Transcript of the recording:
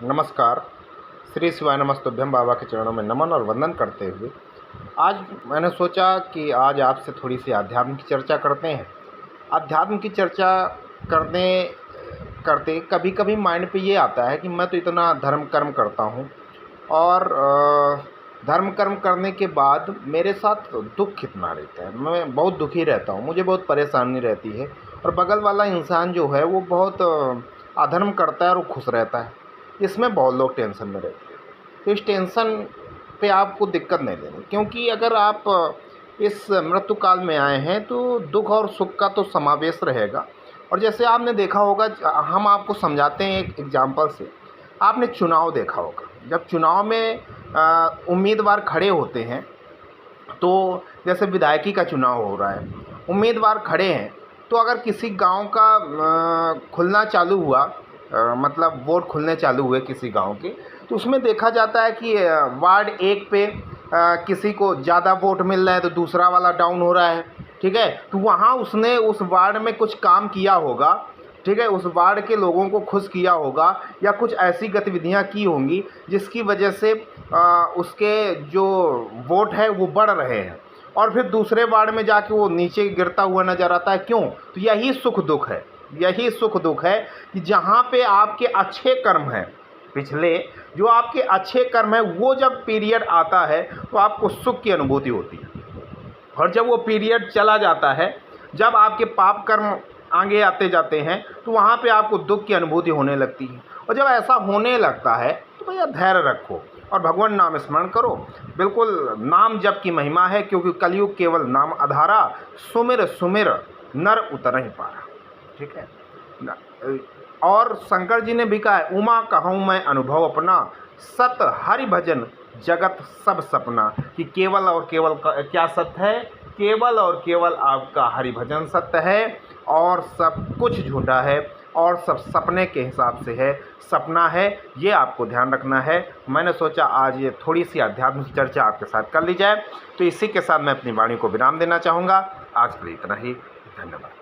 नमस्कार। श्री शिवाय नमस्तुभ्यम। बाबा के चरणों में नमन और वंदन करते हुए आज मैंने सोचा कि आज आपसे थोड़ी सी अध्यात्म की चर्चा करते हैं। अध्यात्म की चर्चा करने करते कभी कभी माइंड पे ये आता है कि मैं तो इतना धर्म कर्म करता हूँ और धर्म कर्म करने के बाद मेरे साथ दुख कितना रहता है। मैं बहुत दुखी रहता हूँ, मुझे बहुत परेशानी रहती है और बगल वाला इंसान जो है वो बहुत अधर्म करता है और वो खुश रहता है। इसमें बहुत लोग टेंशन में रहते हैं। तो इस टेंशन पे आपको दिक्कत नहीं लेनी, क्योंकि अगर आप इस मृत्यु काल में आए हैं तो दुख और सुख का तो समावेश रहेगा। और जैसे आपने देखा होगा, हम आपको समझाते हैं एक एग्जाम्पल से। आपने चुनाव देखा होगा, जब चुनाव में उम्मीदवार खड़े होते हैं, तो जैसे विधायकी का चुनाव हो रहा है, उम्मीदवार खड़े हैं, तो अगर किसी गांव का खुलना चालू हुआ, मतलब वोट खुलने चालू हुए किसी गांव के, तो उसमें देखा जाता है कि वार्ड 1 पे किसी को ज़्यादा वोट मिल रहा है तो दूसरा वाला डाउन हो रहा है। ठीक है, तो वहाँ उसने उस वार्ड में कुछ काम किया होगा। ठीक है, उस वार्ड के लोगों को खुश किया होगा या कुछ ऐसी गतिविधियाँ की होंगी जिसकी वजह से उसके जो वोट है वो बढ़ रहे हैं, और फिर दूसरे वार्ड में जाके वो नीचे गिरता हुआ नज़र आता है। क्यों? तो यही सुख दुख है, यही सुख दुख है कि जहाँ पे आपके अच्छे कर्म हैं, पिछले जो आपके अच्छे कर्म है, वो जब पीरियड आता है तो आपको सुख की अनुभूति होती है, और जब वो पीरियड चला जाता है, जब आपके पाप कर्म आगे आते जाते हैं, तो वहाँ पे आपको दुख की अनुभूति होने लगती है। और जब ऐसा होने लगता है तो भैया धैर्य रखो और भगवान नाम स्मरण करो। बिल्कुल नाम जप की महिमा है, क्योंकि कलयुग केवल नाम आधारा, सुमिर सुमिर नर उतर ही पारा। ठीक है, और शंकर जी ने भी कहा है, उमा कहूँ मैं अनुभव अपना, सत हरि भजन जगत सब सपना। कि केवल और केवल क्या सत्य है? केवल और केवल आपका हरि भजन सत्य है, और सब कुछ झूठा है, और सब सपने के हिसाब से है, सपना है। ये आपको ध्यान रखना है। मैंने सोचा आज ये थोड़ी सी आध्यात्मिक चर्चा आपके साथ कर ली जाए। तो इसी के साथ मैं अपनी वाणी को विराम देना चाहूँगा। आज के लिए इतना ही। धन्यवाद।